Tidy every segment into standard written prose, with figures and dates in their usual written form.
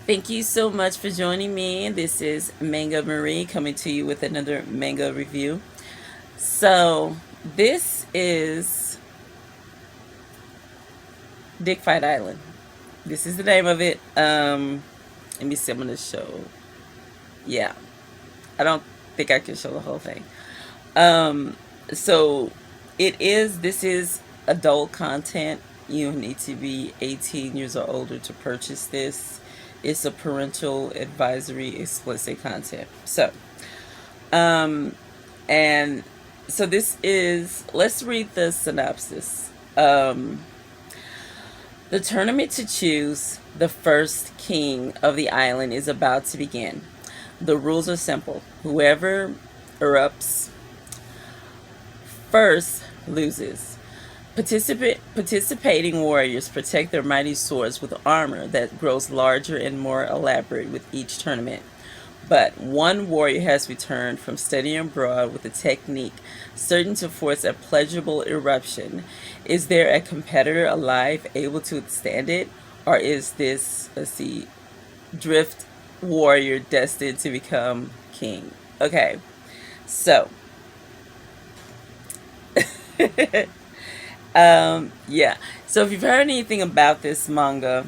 Thank you so much for joining me. This is Manga Marie coming to you with another manga review. So, this is Dick Fight Island. This is the name of it. Let me see, I'm going to show. Yeah, I don't think I can show the whole thing. Um, so, this is adult content. You need to be 18 years or older to purchase this. It's a parental advisory explicit content. Um, and so this is, let's read the synopsis. The tournament to choose the first king of the island is about to begin. The rules are simple. Whoever erupts first loses. Participating warriors protect their mighty swords with armor that grows larger and more elaborate with each tournament. But one warrior has returned from studying abroad with a technique certain to force a pleasurable eruption. Is there a competitor alive able to withstand it? Or is this, let's see, drift warrior destined to become king? Okay, so, yeah. So if you've heard anything about this manga,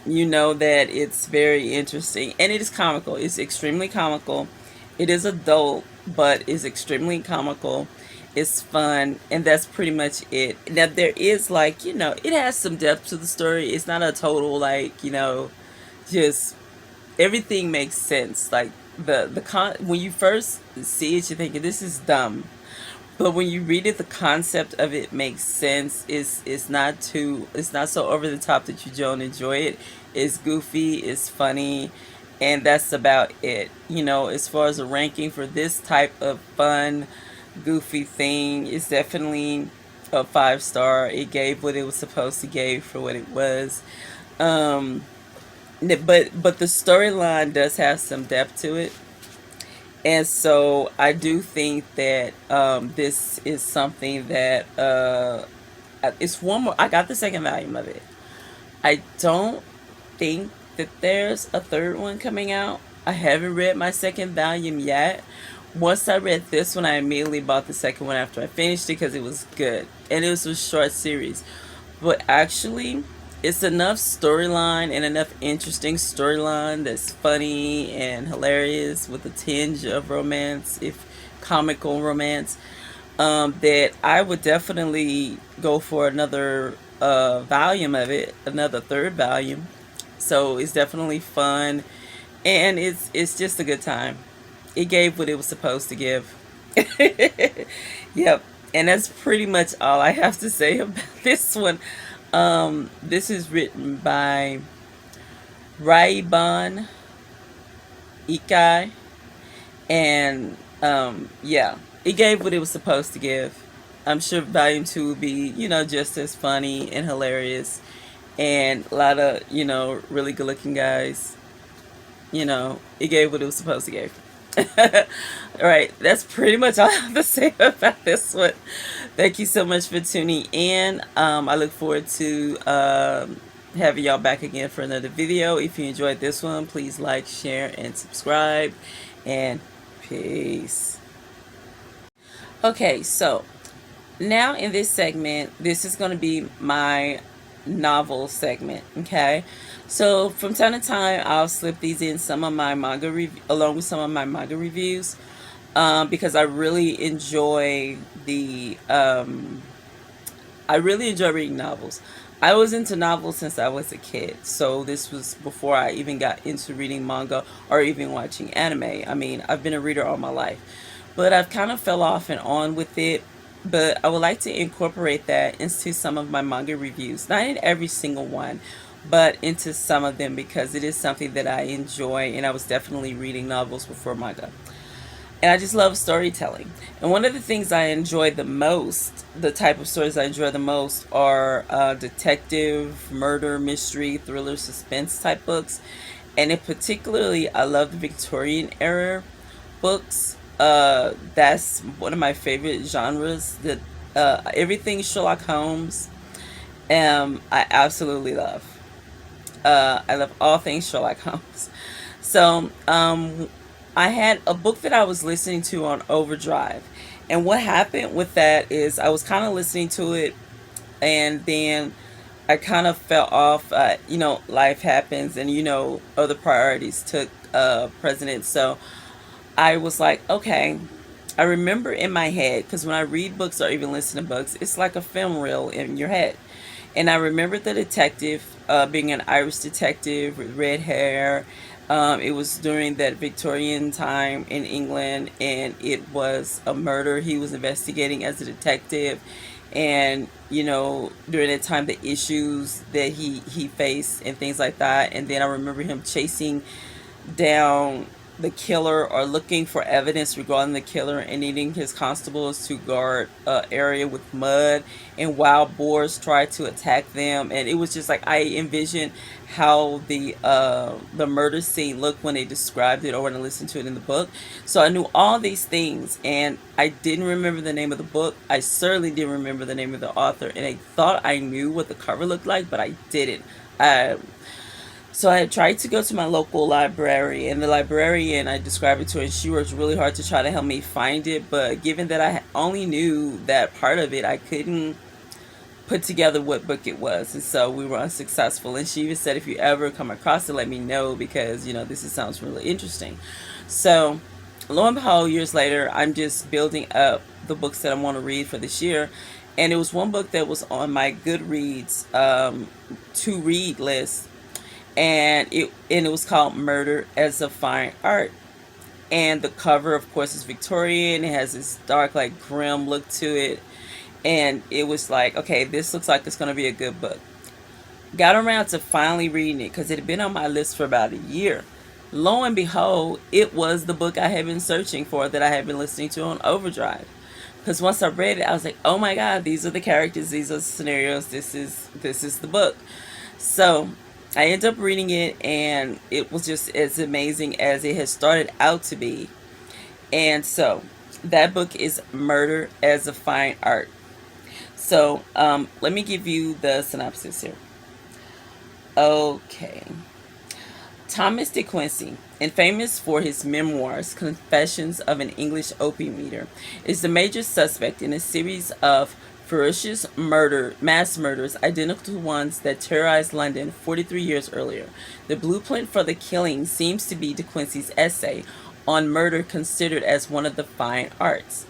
you know that it's very interesting and it is comical. It's extremely comical. It is adult, but is extremely comical. It's fun, and that's pretty much it. Now there is, like, it has some depth to the story. It's not a total, like, just everything makes sense. Like when you first see it, you're thinking this is dumb, but when you read it, the concept of it makes sense. It's not so over the top that you don't enjoy it. It's goofy, it's funny, and that's about it. As far as a ranking for this type of fun, goofy thing, it's definitely a 5 star. It gave what it was supposed to give for what it was. Um, but the storyline does have some depth to it, and so I do think that this is something that it's one more. I got the second volume of it. I don't think that there's a third one coming out. I haven't read my second volume yet. Once I read this one, I immediately bought the second one after I finished it because it was good, and it was a short series. But actually, it's enough storyline and enough interesting storyline that's funny and hilarious with a tinge of romance, if comical romance, that I would definitely go for another volume of it, another third volume. So it's definitely fun, and it's just a good time. It gave what it was supposed to give. Yep, and that's pretty much all I have to say about this one. This is written by Raiban Ikai, and yeah, it gave what it was supposed to give. I'm sure volume two will be, just as funny and hilarious, and a lot of, really good looking guys. It gave what it was supposed to give. All right, that's pretty much all I have to say about this one. Thank you so much for tuning in. I look forward to having y'all back again for another video. If you enjoyed this one, please like, share, and subscribe. And peace. Okay, so now in this segment, this is going to be my novel segment. Okay, so from time to time, I'll slip these in some of my along with some of my manga reviews, because I really enjoy reading novels. I was into novels since I was a kid, so this was before I even got into reading manga or even watching anime. I mean, I've been a reader all my life, but I've kind of fell off and on with it. But I would like to incorporate that into some of my manga reviews, not in every single one, but into some of them because it is something that I enjoy, and I was definitely reading novels before manga. And I just love storytelling. And one of the things I enjoy the most, the type of stories I enjoy the most, are detective, murder, mystery, thriller, suspense type books. And in particularly, I love the Victorian era books. That's one of my favorite genres. That everything Sherlock Holmes, I absolutely love. I love all things Sherlock Holmes. So I had a book that I was listening to on overdrive, and what happened with that is I was kind of listening to it, and then I kind of fell off. Life happens, and other priorities took precedence. So I was like, okay. I remember in my head, because when I read books or even listen to books, it's like a film reel in your head. And I remember the detective, being an Irish detective with red hair. It was during that Victorian time in England, and it was a murder he was investigating as a detective. And during that time, the issues that he faced and things like that. And then I remember him chasing down the killer, or looking for evidence regarding the killer, and needing his constables to guard an area with mud, and wild boars tried to attack them. And it was just like I envisioned how the murder scene looked when they described it or when I listened to it in the book. So I knew all these things, and I didn't remember the name of the book. I certainly didn't remember the name of the author, and I thought I knew what the cover looked like, but I didn't. So I tried to go to my local library, and the librarian, I described it to her, and she worked really hard to try to help me find it. But given that I only knew that part of it, I couldn't put together what book it was, and so we were unsuccessful. And she even said, if you ever come across it, let me know, because sounds really interesting. So lo and behold, years later, I'm just building up the books that I want to read for this year. And it was one book that was on my Goodreads to read list, and it was called Murder as a Fine Art. And the cover, of course, is Victorian. It has this dark, like grim look to it, and it was like, okay, this looks like it's going to be a good book. Got around to finally reading it because it had been on my list for about a year. Lo and behold, it was the book I had been searching for, that I had been listening to on overdrive. Because once I read it, I was like, oh my god, these are the characters, these are the scenarios, this is the book. So I ended up reading it, and it was just as amazing as it had started out to be. And so that book is Murder as a Fine Art. So let me give you the synopsis here. Okay. Thomas De Quincey, and famous for his memoirs, Confessions of an English Opium Eater, is the major suspect in a series of ferocious mass murders identical to ones that terrorized London 43 years earlier. The blueprint for the killing seems to be De Quincey's essay on murder, considered as one of the fine arts.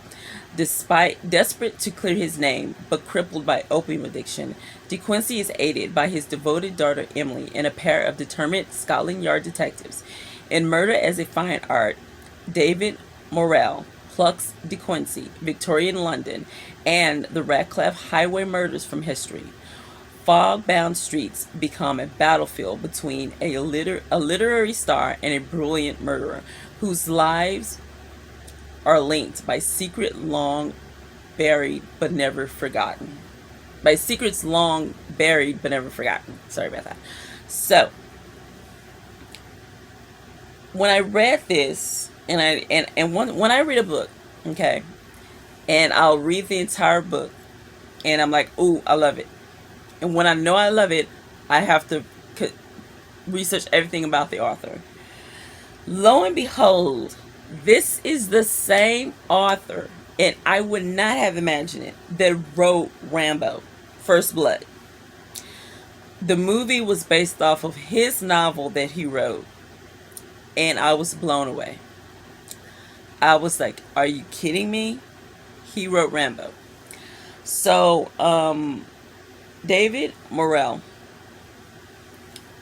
Despite desperate to clear his name, but crippled by opium addiction, De Quincey is aided by his devoted daughter Emily and a pair of determined Scotland Yard detectives. In Murder as a Fine Art, David Morrell plucks De Quincey, Victorian London, and the Radcliffe highway murders from history. Fog-bound streets become a battlefield between a literary star and a brilliant murderer whose lives are linked by secret long buried but never forgotten. By secrets long buried but never forgotten. Sorry about that. So when I read this, when I read a book, okay, and I'll read the entire book, and I'm like, ooh, I love it. And when I know I love it, I have to research everything about the author. Lo and behold, this is the same author, and I would not have imagined it, that wrote Rambo, First Blood. The movie was based off of his novel that he wrote, and I was blown away. I was like, are you kidding me? He wrote Rambo. So, David Morrell,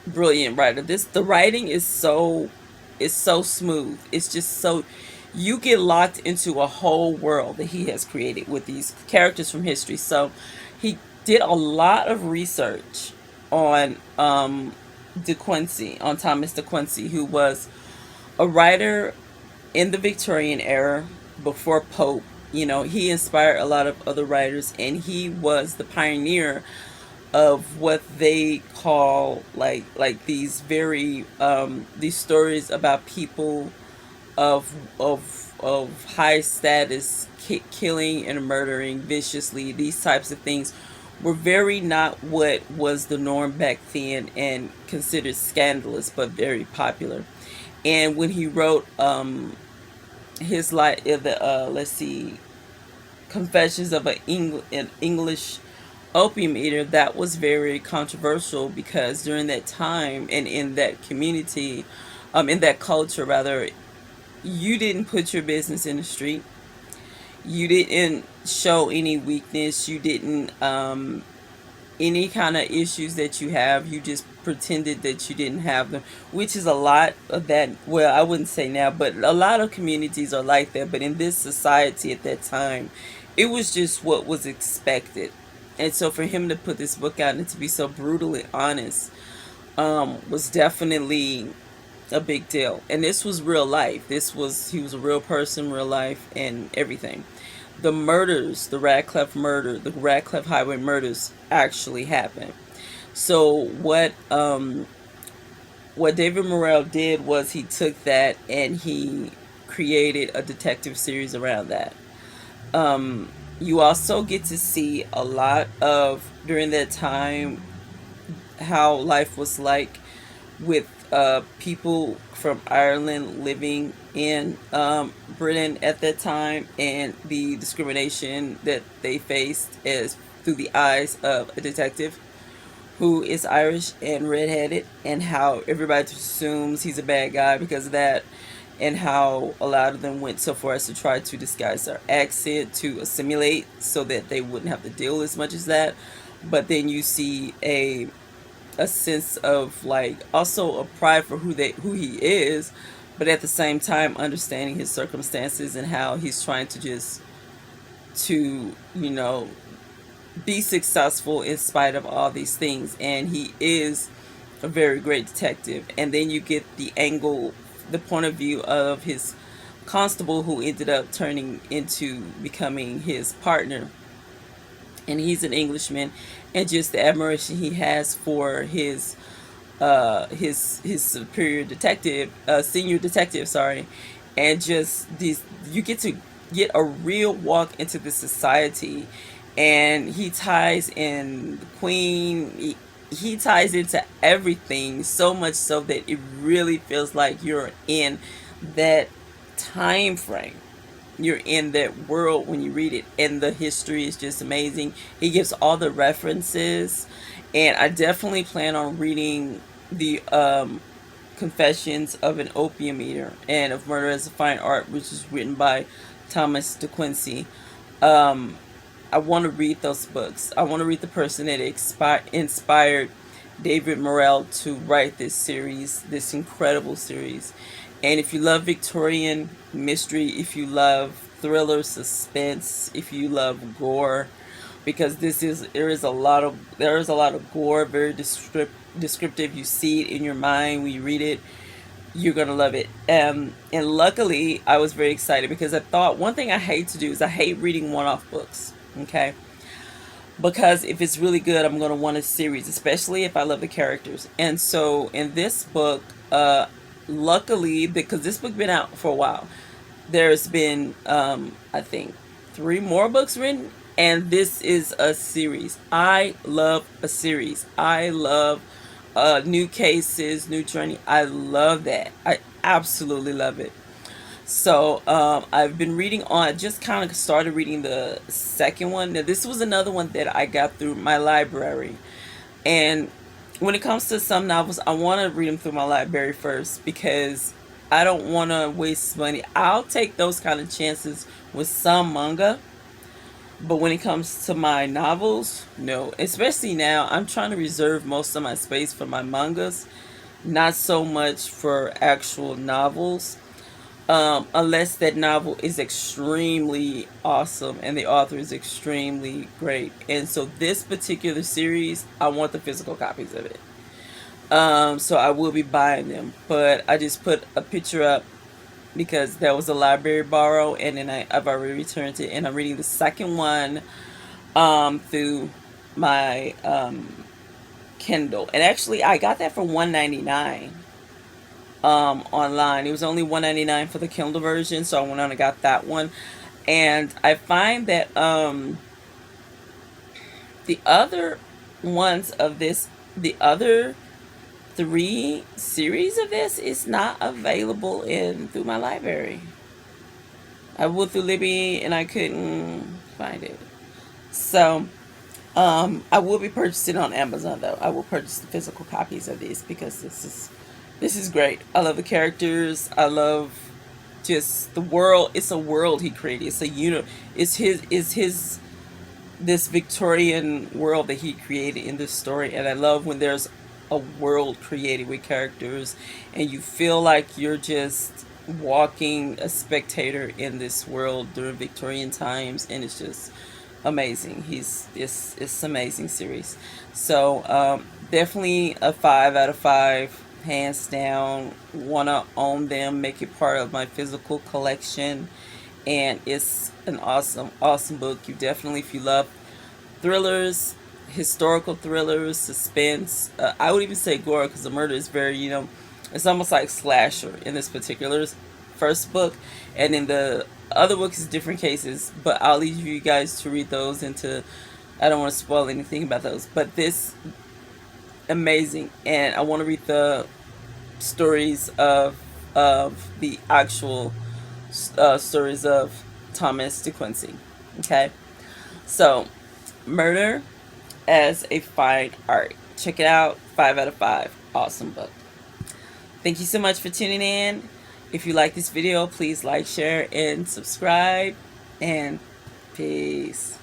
brilliant writer. The writing is so smooth. It's just so, you get locked into a whole world that he has created with these characters from history. So he did a lot of research on De Quincey, on Thomas De Quincey, who was a writer in the Victorian era before Pope. He inspired a lot of other writers, and he was the pioneer of what they call like these very these stories about people of high status killing and murdering viciously. These types of things were very not what was the norm back then and considered scandalous, but very popular. And when he wrote his like the let's see, Confessions of an English opium eater, that was very controversial because during that time and in that community, in that culture rather, you didn't put your business in the street. You didn't show any weakness. You didn't any kind of issues that you have, you just pretended that you didn't have them, which is a lot of that. Well, I wouldn't say now, but a lot of communities are like that. But in this society at that time, it was just what was expected. And so for him to put this book out and to be so brutally honest, was definitely a big deal. And this was real life. This was, he was a real person, real life, and everything. The murders, the Radcliffe Highway murders actually happened. So what David Morrell did was he took that and he created a detective series around that. You also get to see a lot of during that time how life was like with people from Ireland living in Britain at that time, and the discrimination that they faced as through the eyes of a detective who is Irish and redheaded, and how everybody assumes he's a bad guy because of that, and how a lot of them went so far as to try to disguise their accent to assimilate so that they wouldn't have to deal as much as that. But then you see a sense of like also a pride for who he is, but at the same time understanding his circumstances and how he's trying to just to be successful in spite of all these things. And he is a very great detective. And then you get the angle, the point of view of his constable who ended up turning into becoming his partner, and he's an Englishman, and just the admiration he has for his superior detective, senior detective, sorry, and just these, you get to get a real walk into the society, and he ties in the Queen. He ties into everything so much so that it really feels like you're in that time frame, you're in that world when you read it, and the history is just amazing. He gives all the references, and I definitely plan on reading the Confessions of an Opium Eater and of Murder as a Fine Art, which is written by Thomas De Quincey. I want to read those books. I want to read the person that inspired David Morrell to write this series, this incredible series. And if you love Victorian mystery, if you love thriller, suspense, if you love gore, because there is a lot of gore, very descriptive. You see it in your mind when you read it. You're gonna love it. And luckily, I was very excited because I thought one thing I hate to do is I hate reading one-off books. Okay, because if it's really good, I'm going to want a series, especially if I love the characters. And so in this book, luckily, because this book been out for a while, there's been I think 3 more books written, and this is a series. I love a series. I love new cases, new journey. I love that. I absolutely love it. So I've been reading on. I just kind of started reading the second one. Now this was another one that I got through my library, and when it comes to some novels, I want to read them through my library first because I don't want to waste money. I'll take those kind of chances with some manga, but when it comes to my novels, no. Especially now, I'm trying to reserve most of my space for my mangas, not so much for actual novels, unless that novel is extremely awesome and the author is extremely great. And so this particular series, I want the physical copies of it. So I will be buying them, but I just put a picture up because that was a library borrow, and then I've already returned it, and I'm reading the second one through my Kindle. And actually, I got that for $1.99 online. It was only $1.99 for the Kindle version, so I went on and got that one. And I find that The other ones of this, the other three series of this is not available in through my library. I went through Libby and I couldn't find it. So I will be purchasing on Amazon though. I will purchase the physical copies of these because this is great. I love the characters. I love just the world. It's a world he created. It's a It's his this Victorian world that he created in this story, and I love when there's a world created with characters, and you feel like you're just walking a spectator in this world during Victorian times, and it's just amazing. It's amazing series. So definitely a 5 out of 5, hands down. Wanna own them, make it part of my physical collection, and it's an awesome book. You definitely, if you love thrillers, historical thrillers, suspense, I would even say gore because the murder is very, it's almost like slasher in this particular first book, and in the other books is different cases. But I'll leave you guys to read those and to. I don't want to spoil anything about those, but this amazing, and I want to read the stories of the actual stories of Thomas De Quincey. Okay, so Murder as a Fine Art. Check it out. 5 out of 5. Awesome book. Thank you so much for tuning in. If you like this video, please like, share, and subscribe. And peace.